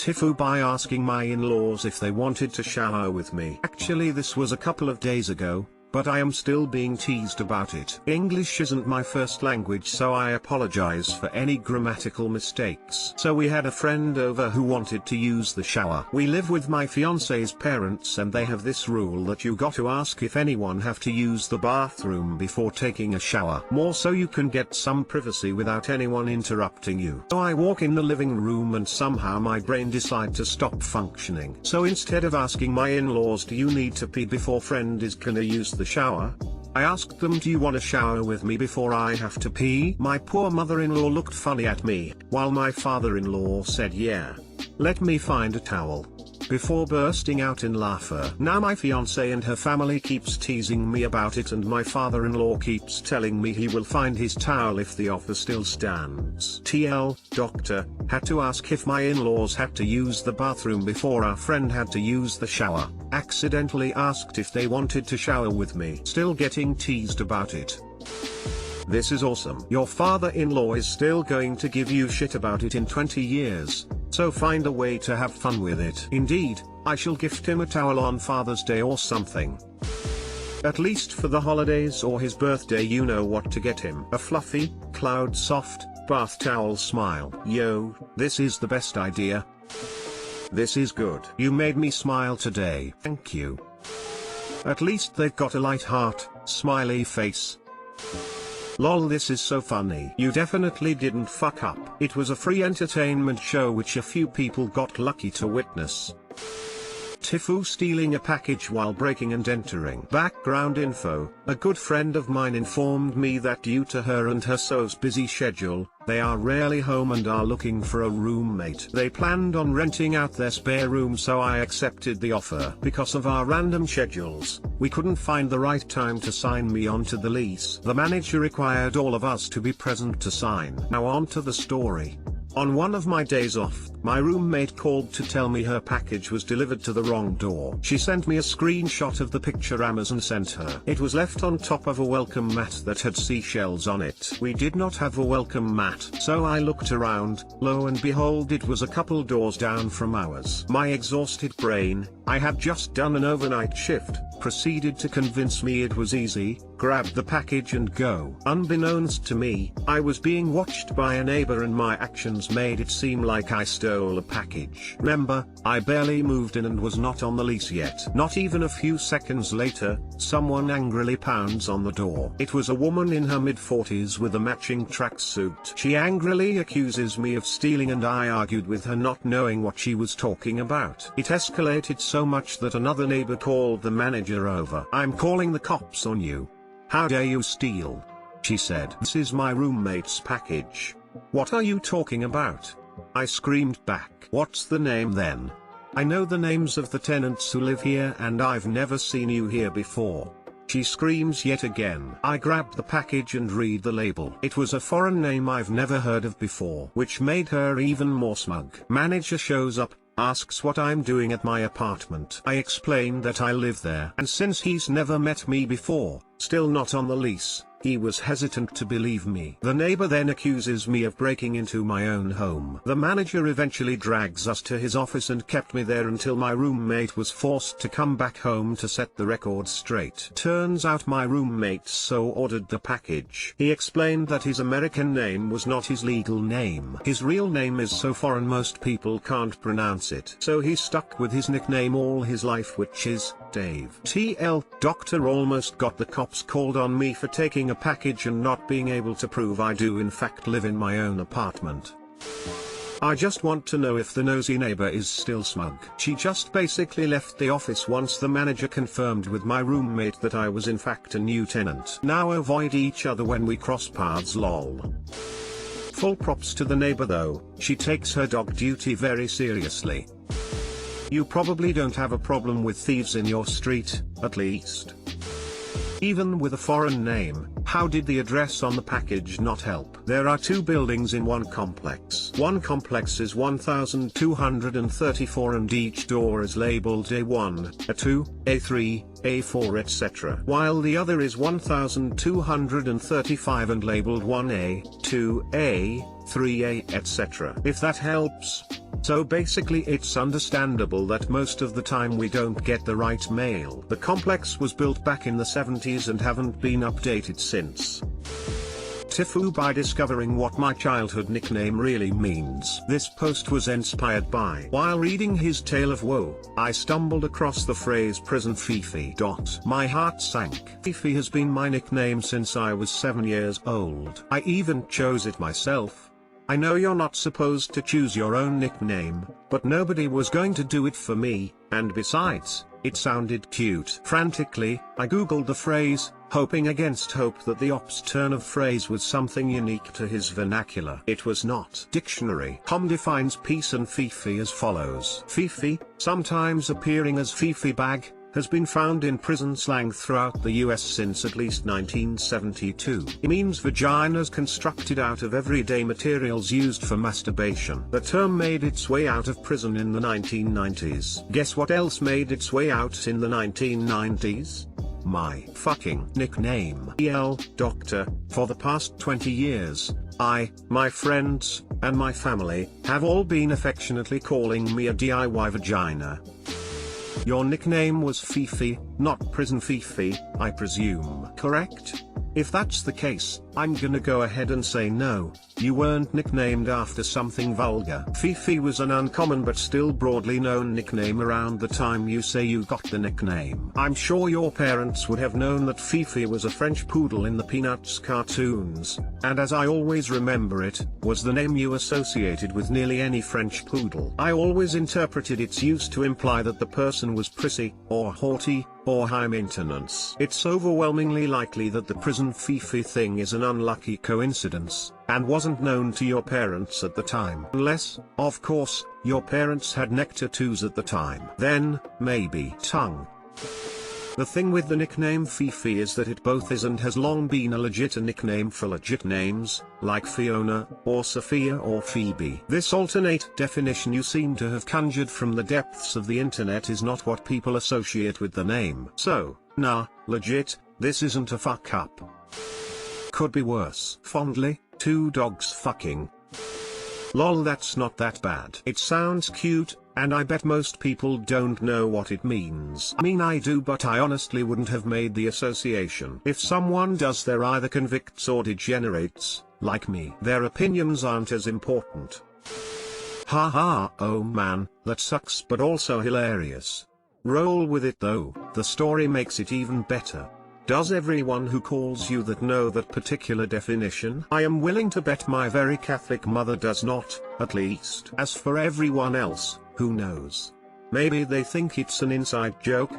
TIFU by asking my in-laws if they wanted to shower with me. Actually, this was a couple of days ago, but I am still being teased about it. English isn't my first language, so I apologize for any grammatical mistakes. So we had a friend over who wanted to use the shower. We live with my fiance's parents and they have this rule that you got to ask if anyone have to use the bathroom before taking a shower. More so you can get some privacy without anyone interrupting you. So I walk in the living room and somehow my brain decides to stop functioning. So instead of asking my in-laws, do you need to pee before friend is gonna use the shower, I asked them, do you want to shower with me before I have to pee? My poor mother-in-law looked funny at me, while my father-in-law said yeah. Let me find a towel. Before bursting out in laughter. Now my fiancée and her family keeps teasing me about it and my father-in-law keeps telling me he will find his towel if the offer still stands. TL, doctor, had to ask if my in-laws had to use the bathroom before our friend had to use the shower. Accidentally asked if they wanted to shower with me. Still getting teased about it. This is awesome. Your father-in-law is still going to give you shit about it in 20 years. So find a way to have fun with it. Indeed, I shall gift him a towel on Father's Day or something. At least for the holidays or his birthday, you know what to get him. A fluffy, cloud soft, bath towel smile. Yo, this is the best idea. This is good. You made me smile today. Thank you. At least they've got a light heart, smiley face. Lol, this is so funny. You definitely didn't fuck up. It was a free entertainment show which a few people got lucky to witness. TIFU stealing a package while breaking and entering. Background info: a good friend of mine informed me that due to her and her so's busy schedule, they are rarely home and are looking for a roommate. They planned on renting out their spare room, so I accepted the offer. Because of our random schedules, we couldn't find the right time to sign me onto the lease. The manager required all of us to be present to sign. Now on to the story. On one of my days off, my roommate called to tell me her package was delivered to the wrong door. She sent me a screenshot of the picture Amazon sent her. It was left on top of a welcome mat that had seashells on it. We did not have a welcome mat, so I looked around. Lo and behold, it was a couple doors down from ours. My exhausted brain, I had just done an overnight shift, proceeded to convince me it was easy, grab the package and go. Unbeknownst to me, I was being watched by a neighbor and my actions made it seem like I stole a package. Remember, I barely moved in and was not on the lease yet. Not even a few seconds later, someone angrily pounds on the door. It was a woman in her mid-40s with a matching tracksuit. She angrily accuses me of stealing and I argued with her, not knowing what she was talking about. It escalated so much that another neighbor called the manager over. "I'm calling the cops on you. How dare you steal?" she said. "This is my roommate's package." "What are you talking about?" I screamed back. "What's the name then? I know the names of the tenants who live here and I've never seen you here before." She screams yet again. I grabbed the package and read the label. It was a foreign name I've never heard of before, which made her even more smug. Manager shows up, asks what I'm doing at my apartment. I explain that I live there, and since he's never met me before, still not on the lease, he was hesitant to believe me. The neighbor then accuses me of breaking into my own home. The manager eventually drags us to his office and kept me there until my roommate was forced to come back home to set the record straight. Turns out my roommate so ordered the package. He explained that his American name was not his legal name. His real name is so foreign most people can't pronounce it. So he stuck with his nickname all his life, which is Dave. TL, doctor almost got the cops called on me for taking a package and not being able to prove I do in fact live in my own apartment. I just want to know if the nosy neighbor is still smug. She just basically left the office once the manager confirmed with my roommate that I was in fact a new tenant. Now avoid each other when we cross paths, lol. Full props to the neighbor though, she takes her dog duty very seriously. You probably don't have a problem with thieves in your street, at least. Even with a foreign name, how did the address on the package not help? There are two buildings in one complex. One complex is 1234 and each door is labeled A1, A2, A3, A4 etc. While the other is 1235 and labeled 1A, 2A, 3A etc. If that helps. So basically it's understandable that most of the time we don't get the right mail. The complex was built back in the 70s and haven't been updated since. TIFU by discovering what my childhood nickname really means. This post was inspired by, while reading his tale of woe, I stumbled across the phrase prison Fifi. My heart sank. Fifi has been my nickname since I was 7 years old. I even chose it myself. I know you're not supposed to choose your own nickname, but nobody was going to do it for me, and besides, it sounded cute. Frantically, I googled the phrase, hoping against hope that the op's turn of phrase was something unique to his vernacular. It was not. Dictionary.com defines peace and Fifi as follows. Fifi, sometimes appearing as Fifi bag, has been found in prison slang throughout the US since at least 1972. It means vaginas constructed out of everyday materials used for masturbation. The term made its way out of prison in the 1990s. Guess what else made its way out in the 1990s? My fucking nickname. Doctor, for the past 20 years, I, my friends, and my family, have all been affectionately calling me a DIY vagina. Your nickname was Fifi, not Prison Fifi, I presume. Correct? If that's the case, I'm gonna go ahead and say no, you weren't nicknamed after something vulgar. Fifi was an uncommon but still broadly known nickname around the time you say you got the nickname. I'm sure your parents would have known that Fifi was a French poodle in the Peanuts cartoons, and as I always remember it, was the name you associated with nearly any French poodle. I always interpreted its use to imply that the person was prissy, or haughty, or high maintenance. It's overwhelmingly likely that the prison Fifi thing is an unlucky coincidence, and wasn't known to your parents at the time. Unless, of course, your parents had neck tattoos at the time. Then, maybe. Tongue. The thing with the nickname Fifi is that it both is and has long been a legit nickname for legit names, like Fiona, or Sophia or Phoebe. This alternate definition you seem to have conjured from the depths of the internet is not what people associate with the name. So, nah, legit, this isn't a fuck up. Could be worse. Fondly, 2 dogs fucking. Lol, that's not that bad. It sounds cute, and I bet most people don't know what it means. I mean, I do, but I honestly wouldn't have made the association. If someone does, they're either convicts or degenerates, like me. Their opinions aren't as important. Haha, oh man, that sucks but also hilarious. Roll with it though, the story makes it even better. Does everyone who calls you that know that particular definition? I am willing to bet my very Catholic mother does not, at least. As for everyone else, who knows? Maybe they think it's an inside joke?